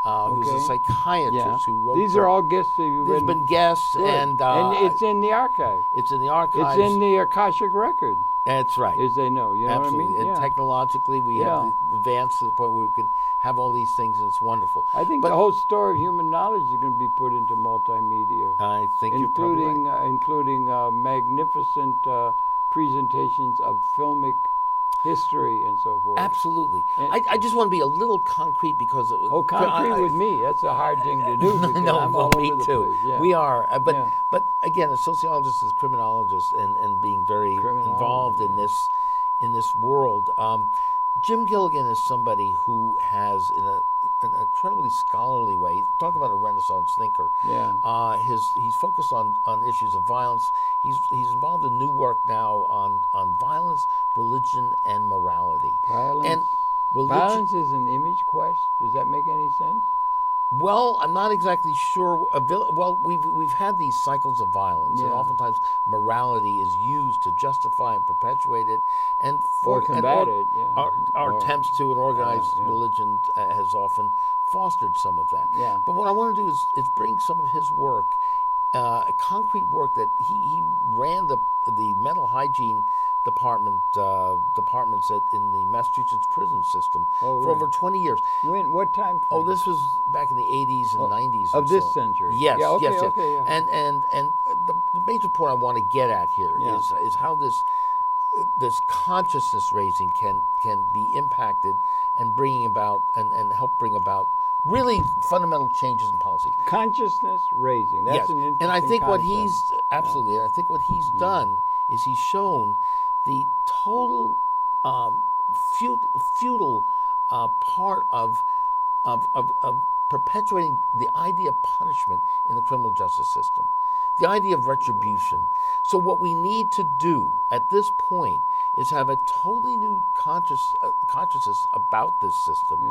who's a psychiatrist who wrote. These are all guests that you've There's been guests, Good. and it's in the archive. it's in the archives. It's in the Akashic record, That's right. as they know. You know Absolutely. what I mean? And Yeah. technologically, we have advanced to the point where we can have all these things, and it's wonderful. I think But- the whole story of human knowledge is going to be put into multimedia, I think you're probably right. including magnificent presentations of filmic history and so forth. Absolutely. And- I just want to be a little concrete because Concrete with me, that's a hard thing to do. Because no, I'm well, all me over the too. place. Yeah. We are, Yeah. but again, a sociologist is a criminologist, and being very involved in this world. Jim Gilligan is somebody who has, in an incredibly scholarly way, talk about a Renaissance thinker. Yeah. He's focused on issues of violence. He's involved in new work now on violence, religion, and morality. Violence. And religion. Violence is an image quest. Does that make any sense? Well, I'm not exactly sure. Well, we've had these cycles of violence, and Yeah. oftentimes morality is used to justify and perpetuate it, and Or combat it. Yeah. Our Or- attempts to an organized yeah. religion has often fostered some of that. Yeah. But what I want to do is bring some of his work, concrete work that he ran the mental hygiene departments in the Massachusetts prison system Oh, for right. over 20 years. What time frame? Oh, this was back in the 80s and 90s. of and this so on. century. Yes, Yeah, okay, yes, yes. okay, yeah. And the major point I want to get at here Yeah. is how this consciousness raising can be impacted and bringing about and help bring about really fundamental changes in policy. Consciousness raising. That's Yes, an interesting and I think what concept. he's absolutely. I think what he's done is he's shown the total futile part of perpetuating the idea of punishment in the criminal justice system, the idea of retribution. So what we need to do at this point is have a totally new consciousness about this system,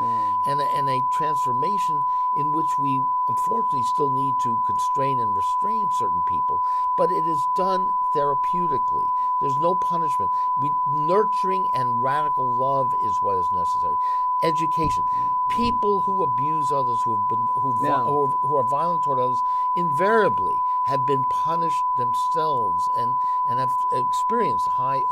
and a transformation in which we unfortunately still need to constrain and restrain certain people, but it is done therapeutically. There's no punishment. Nurturing and radical love is what is necessary. Education. People who abuse others, who are violent toward others, invariably have been punished themselves and have experienced high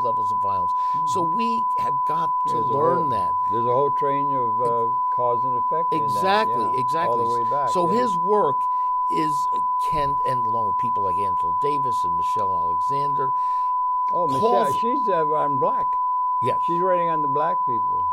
levels of violence. So we have got to learn that. There's a whole train of cause and effect. Exactly, in that, yeah, exactly. all the way back. So yeah. his work and along with people like Angela Davis and Michelle Alexander. Oh, Michelle, she's on black. Yes. She's writing on the black people.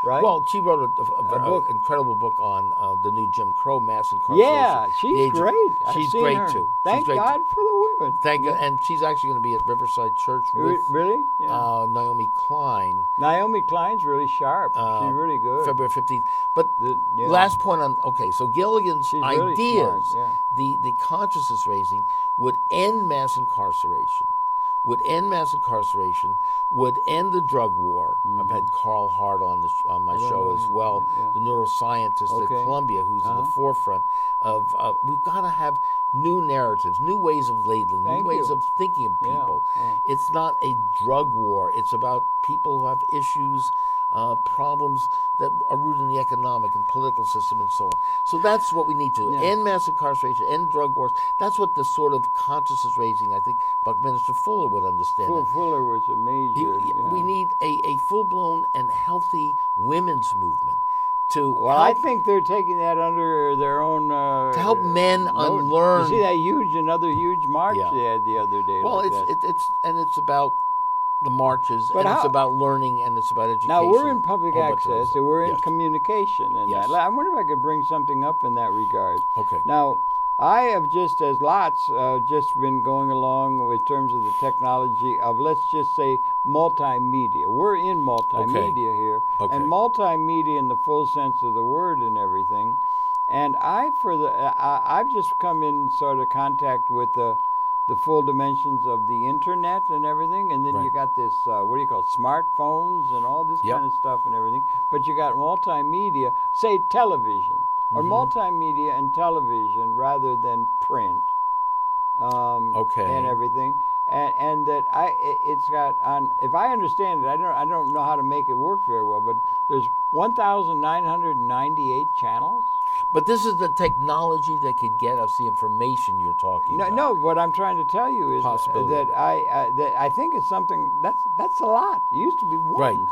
right? Well, she wrote A a book. incredible book on the new Jim Crow mass incarceration. Yeah, The she's age of- great. I've She's seen great her. too. Thank she's great God too. for the women. Thank yeah. God. And she's actually going to be at Riverside Church with Really? Yeah. Naomi Klein. Naomi Klein's really sharp. She's really good. February 15th. But Yeah. last point on, okay, so Gilligan's She's really ideas, smart, the consciousness raising would end mass incarceration, would end the drug war. I've had Carl Hart on my show as well, the neuroscientist at Columbia, who's in the forefront of, we've got to have new narratives, new ways of labeling, new ways of thinking of people. It's not a drug war. It's about people who have issues, problems that are rooted in the economic and political system and so on. So that's what we need to do. End mass incarceration, end drug wars. That's what the sort of consciousness raising, I think Buckminster Fuller would understand. Fuller was a major. We need a full-blown and healthy women's movement. I think they're taking that under their own to help men unlearn. You see that another huge march they had the other day. Well, like it's about the marches, and it's about learning, and it's about education. Now we're in public access, and we're in communication, and Yes. I wonder if I could bring something up in that regard. Okay. Now, I have just, as lots, just been going along in terms of the technology of, let's just say, multimedia. We're in multimedia here, and multimedia in the full sense of the word and everything. And I've just come in sort of contact with the full dimensions of the internet and everything, and then you got this, what do you call it, smartphones and all this kind of stuff and everything. But you got multimedia, say television. Or multimedia and television rather than print, and everything, and that it's got on. If I understand it, I don't know how to make it work very well, but there's 1,998 channels. But this is the technology that could get us the information you're talking about. No, what I'm trying to tell you is that I think it's something that's a lot. It used to be one. Right.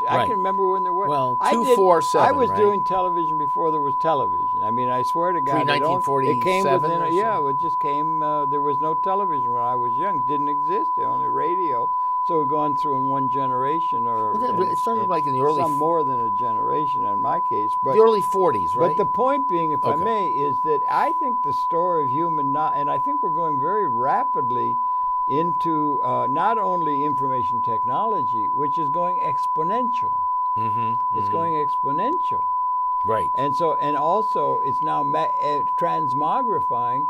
I can remember when there were. Well, 247. I was doing television before there was television. I mean, I swear to God, it came within. It just came. There was no television when I was young. It didn't exist. Only radio. So we're going through in one generation, it started like in the early, some more than a generation in my case, but the early 40s, right? But the point being, if I may, is that I think the story of human knowledge, and I think we're going very rapidly into not only information technology, which is going exponential. It's going exponential, right? And also it's now transmogrifying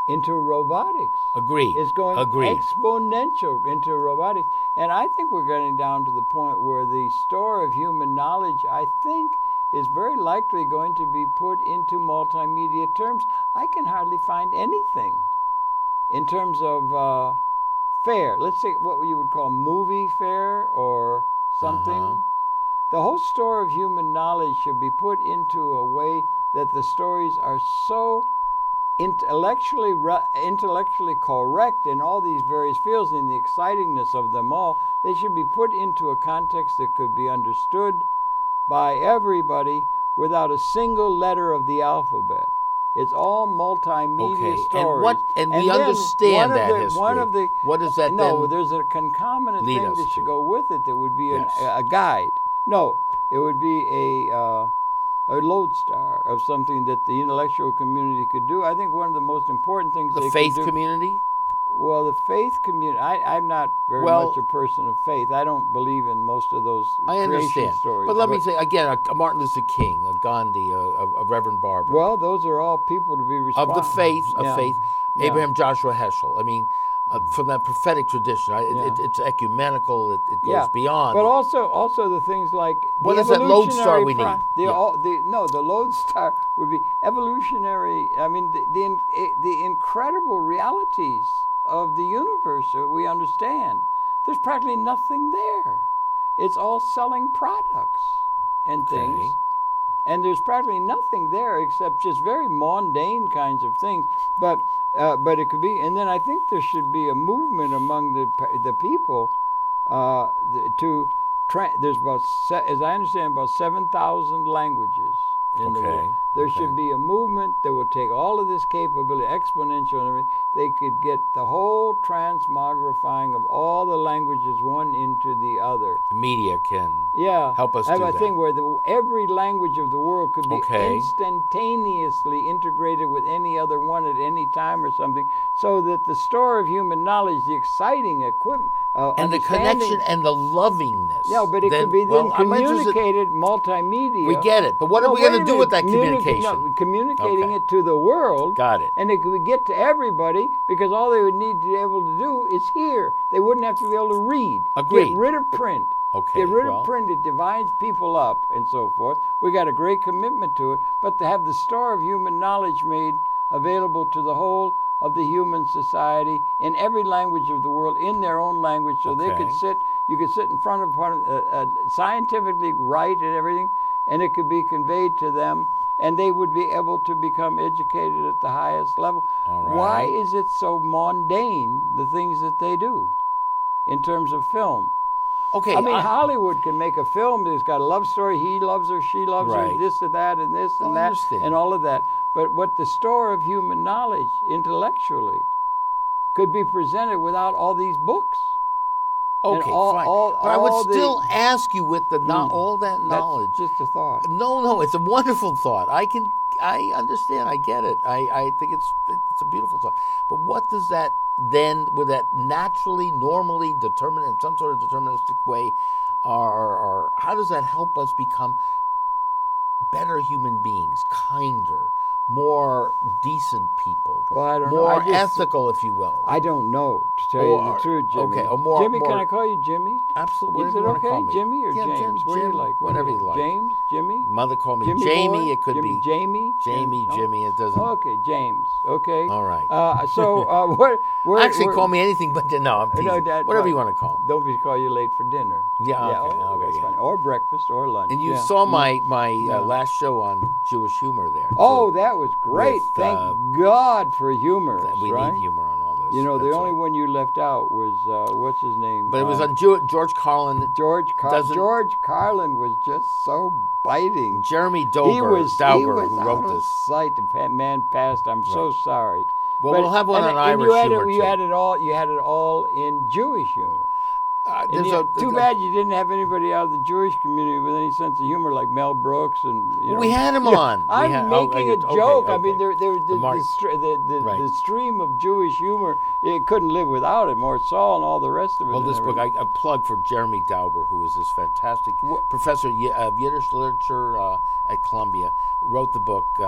into robotics. Agree. It's going exponential into robotics. And I think we're getting down to the point where the store of human knowledge, I think, is very likely going to be put into multimedia terms. I can hardly find anything in terms of fare. Let's say what you would call movie fare or something. The whole store of human knowledge should be put into a way that the stories are so intellectually correct in all these various fields, in the excitingness of them all. They should be put into a context that could be understood by everybody without a single letter of the alphabet. It's all multimedia stories. And we understand that history. What does that No, then there's a concomitant thing that should go with it that would be Yes. a guide. No, it would be a lodestar of something that the intellectual community could do. I think one of the most important things the they faith could do, community? Well, the faith community. I'm not very much a person of faith. I don't believe in most of those creation stories. But let me say again: a Martin Luther King, a Gandhi, a Reverend Barber. Well, those are all people to be responsible of the faith. Abraham Joshua Heschel. I mean, from that prophetic tradition, it's ecumenical. It goes beyond. But also the things like what is that lodestar we need? The lodestar would be evolutionary. I mean, the incredible realities of the universe that we understand. There's practically nothing there. It's all selling products and things. And there's practically nothing there except just very mundane kinds of things. But it could be, and then I think there should be a movement among the people there's about, as I understand, about 7,000 languages in the world. There should be a movement that would take all of this capability, exponential and everything, they could get the whole transmogrifying of all the languages one into the other. The media can Yeah, help us have do a that. thing where every language of the world could be Okay. instantaneously integrated with any other one at any time or something, so that the store of human knowledge, the exciting equipment, and the connection and the lovingness. Yeah, but it could be then I'm interested. communicated multimedia. We get it, but what are we going to do with that communication? Communicating Okay. it to the world. Got it. And it could get to everybody, because all they would need to be able to do is hear. They wouldn't have to be able to read. Agreed. Get rid of print. Okay, Get rid well. of print. It divides people up and so forth. We got a great commitment to it, but to have the store of human knowledge made available to the whole of the human society in every language of the world, in their own language, so they could you could sit in front of scientifically write and everything, and it could be conveyed to them, and they would be able to become educated at the highest level. All right. Why is it so mundane, the things that they do in terms of film? Okay. I mean, Hollywood can make a film that's got a love story. He loves her, she loves her, Right. this and that, and this and I that, understand. and all of that. But what the store of human knowledge intellectually could be presented without all these books. Okay, fine. But I would still ask you, with the all that knowledge. That's just a thought. No, it's a wonderful thought. I understand. I get it. I think it's a beautiful thought. But what does that then, would that naturally, normally determine in some sort of deterministic way, or how does that help us become better human beings, kinder, more decent people, Well, I don't know. more ethical, if you will? I don't know, to tell you the truth, Jimmy. Okay, or more. Jimmy, can I call you Jimmy? Absolutely. Is Whatever it you want to okay, call me. Jimmy or Yeah, James? Jim, What do you Jim, like? whatever you like. James, Jimmy? Mother called me Jimmy Jamie. boy? It could Jimmy, be Jamie. Jamie, No? Jimmy. It doesn't. Okay, James. Okay. All right. We're Call me anything but no. I'm teasing. Dad, Whatever right. you want to call. Don't be call you late for dinner. Yeah. Okay. That's Yeah. fine. Or breakfast or lunch. And you yeah. saw my last show on Jewish humor there. Oh, too. that was great. With, Thank God for humor. We right? need humor on all this. You know, the That's only right. one you left out was what's his name? But it was on George Carlin. George Carlin was just so biting. Jeremy He was Dauber, who out wrote of this. sight. The man passed. I'm so sorry. Well, But- we'll have one and- on and Irish humor You too. had it all. You had it all in Jewish humor. Too There's bad you didn't have anybody out of the Jewish community with any sense of humor, like Mel Brooks and. You know. We had him on. I'm making a joke. I mean, the stream of Jewish humor, it couldn't live without it. Morsaul and all the rest of it. Well, and this book, everything. I plug for Jeremy Dauber, who is this fantastic professor of Yiddish literature at Columbia, wrote the book,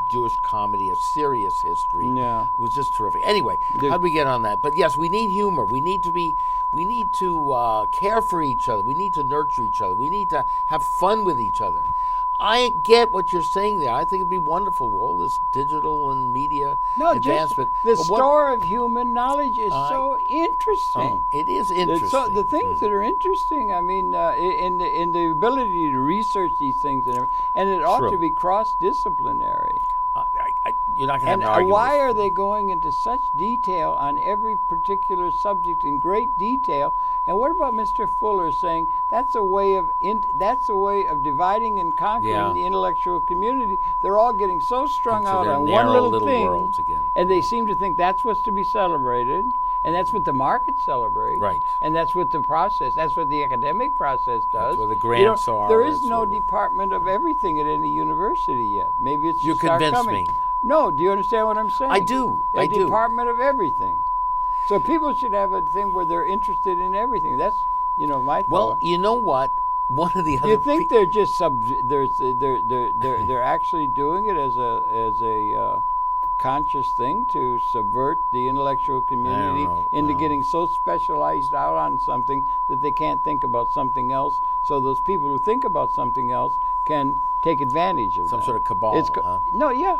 Jewish Comedy, A Serious History. Yeah. It was just terrific. Anyway, how'd we get on that? But yes, we need humor. We need to care for each other. We need to nurture each other. We need to have fun with each other. I get what you're saying there. I think it'd be wonderful with all this digital and media advancement. The store of human knowledge is so interesting. It is interesting. The things that are interesting, I mean, in the ability to research these things, and it ought to be cross-disciplinary. You're not going to have And an argument. why are they going into such detail on every particular subject in great detail? And what about Mr. Fuller saying that's a way of dividing and conquering the intellectual community? They're all getting so strung Into out their on one narrow little thing, worlds again. and they seem to think that's what's to be celebrated. And that's what the market celebrates. Right. And that's what that's what the academic process does. That's where the grants are. There is no department of everything at any university yet. Maybe it's You just start convinced coming. me. No, do you understand what I'm saying? I do. A department of everything. So people should have a thing where they're interested in everything. That's, my thought. Well, you know what? One of the other. You think they're just they're actually doing it as a conscious thing to subvert the intellectual community into getting so specialized out on something that they can't think about something else, so those people who think about something else can take advantage of some sort of cabal, huh? No, yeah.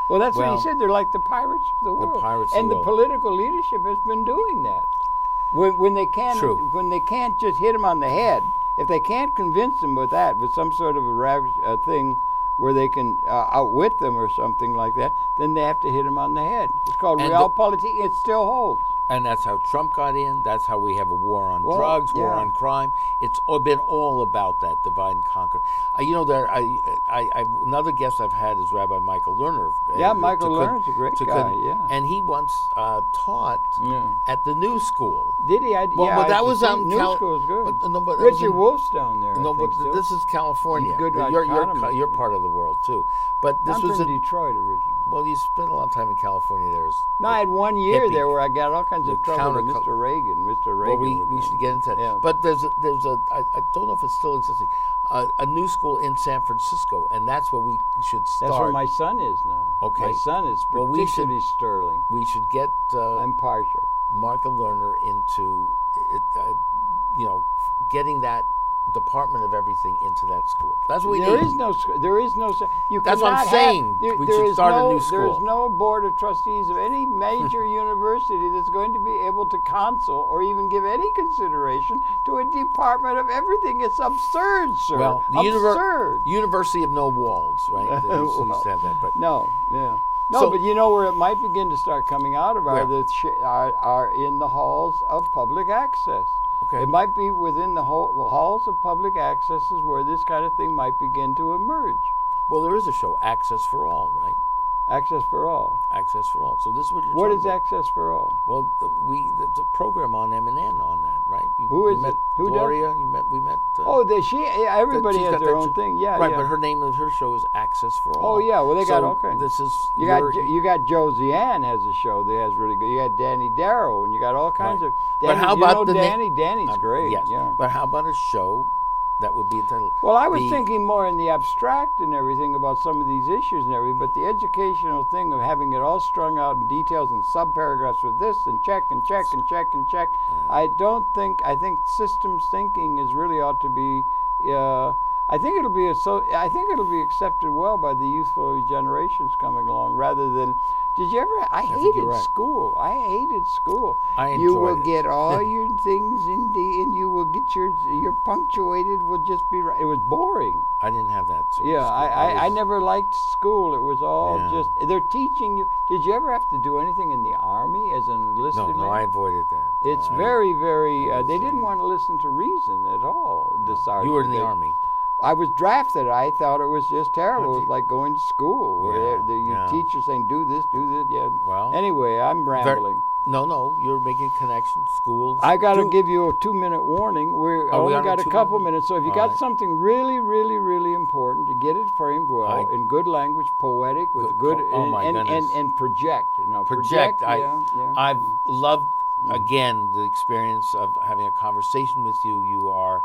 Well, that's what he said. They're like the pirates of the world. The pirates of and the the world. political leadership has been doing that. When they can't just hit them on the head, if they can't convince them with some sort of a thing where they can outwit them or something like that, then they have to hit them on the head. It's called realpolitik. It still holds. And that's how Trump got in. That's how we have a war on Well, drugs, war yeah. on crime. It's been all about that divide and conquer. Another guest I've had is Rabbi Michael Lerner. Yeah, Michael Lerner's a great guy. Yeah. And he once taught Yeah. at the New School. Did he? Well, that was out in New School is good. But that was Richard Wolf's down there. No, I think, but still. this is California. He's good You're economist. part of the world too. But this I'm was from Detroit originally. well, you spent a lot of time in California. No, I had 1 year hippie. there where I got all kinds of The trouble with counter- Mr. Reagan. Mr. Reagan. Well, with we me. should get into that. Yeah. But I don't know if it's still existing, a New School in San Francisco, and that's where we should start. That's where my son is now. Okay. My son is Well, particularly sterling. We should get I'm partial. Michael Lerner into, getting that department of everything into that school. That's what we need. There is no. You That's what I'm cannot saying. Have, We there should is start a no, new There is school. no board of trustees of any major university that's going to be able to counsel or even give any consideration to a department of everything. It's absurd, sir. Well, the absurd. University of No Walls, right? They used to Well, have that, but No, yeah. No, So- but you know where it might begin to start coming out of Where? are in the halls of public access. Okay. It might be within the halls of public accesses where this kind of thing might begin to emerge. well, there is a show, Access for All, right? Access for all. Access for All. So this is what you're What talking is about. access for all? Well, there's a program on M&N on that, right? Who is met it? Who does? Gloria. We met. Everybody she's has got their that own sh- thing. Yeah, right, yeah. but her name of her show is Access for All. Oh yeah, well they got So all kinds. This is You got Josie Ann has a show that has really good. You got Danny Darrow, and you got all kinds Right. of. But Danny, how you about know the na- Danny? Danny's great. Yes, Yeah. but how about a show that would be entitled? Well, I was the- thinking more in the abstract and everything about some of these issues and everything, but the educational thing of having it all strung out in details and subparagraphs with this and check and check and check and check. I think systems thinking is really ought to be. I think it'll be accepted well by the youthful generations coming along, rather than. Did you ever? I think hated you're right. school. I hated school. I You will enjoyed it. get all your things and you will get your punctuated will just be right. It was boring. I didn't have that. Sort of Yeah, school. I was- never liked school. It was all Yeah. just they're teaching you. Did you ever have to do anything in the army as an enlisted man? No, I avoided that. It's I- very, very. I was, They didn't want to listen to reason at all. The sergeant. You were in the They- Army. I was drafted. I thought it was just terrible. It was like going to school. Where Yeah, your yeah. teacher saying, do this. Yeah. Well, Anyway, I'm rambling. No, you're making connections. Schools. I got to do- give you a 2-minute warning. We we only on a got a 2-minute couple warning? minutes, so if you All got right. something really, really, really important, to get it framed well in good language, poetic, with Good oh my goodness. and project. Project. Yeah. I've loved again the experience of having a conversation with you. You are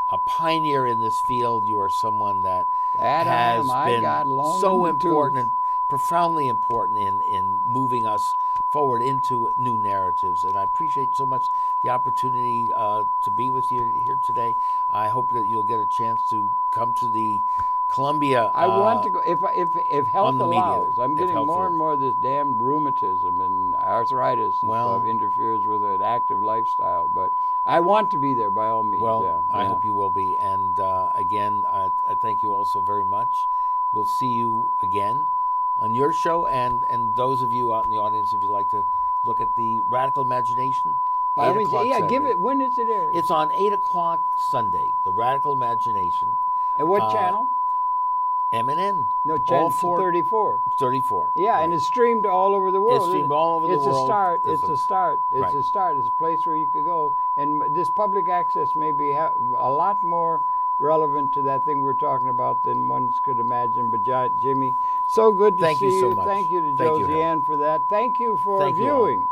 a pioneer in this field. You are someone that That I has am. I been got long so in the tooth. important and profoundly important in moving us forward into new narratives. And I appreciate so much the opportunity to be with you here today. I hope that you'll get a chance to come to the Columbia. I want to go if health on the media, allows. I'm if getting health more allows. and more of this damn rheumatism and arthritis and Well- stuff interferes with an active lifestyle. But I want to be there by all means. Well, yeah, I yeah. hope you will be. And again, I thank you also very much. We'll see you again on your show, and those of you out in the audience, if you'd like to look at the Radical Imagination. By all 8 means, o'clock yeah, give Saturday. it. When is it aired? It's on 8 o'clock Sunday. The Radical Imagination. And what channel? M&N. No, all channel four- 34. 34. Yeah, right. and it's streamed all over the world. It's streamed isn't it? all over the It's world. a start. It's It's a- a start. It's right. a start. It's a place where you could go. And this public access may be a lot more relevant to that thing we're talking about than one could imagine. But Jimmy, so good to Thank see you so much. Thank you to Thank you, Josie Hal. Ann for that. Thank you for Thank you all. viewing.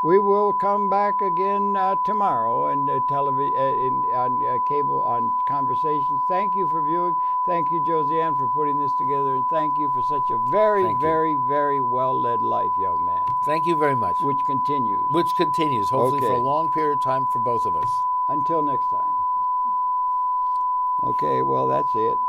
We will come back again tomorrow and television, on cable, on Conversations. Thank you for viewing. Thank you, Josie Ann, for putting this together, and thank you for such a very, Thank you. very, very well-led life, young man, Thank you very much. which continues. Which continues, hopefully, for a Okay. long period of time for both of us. Until next time. Okay, well, that's it.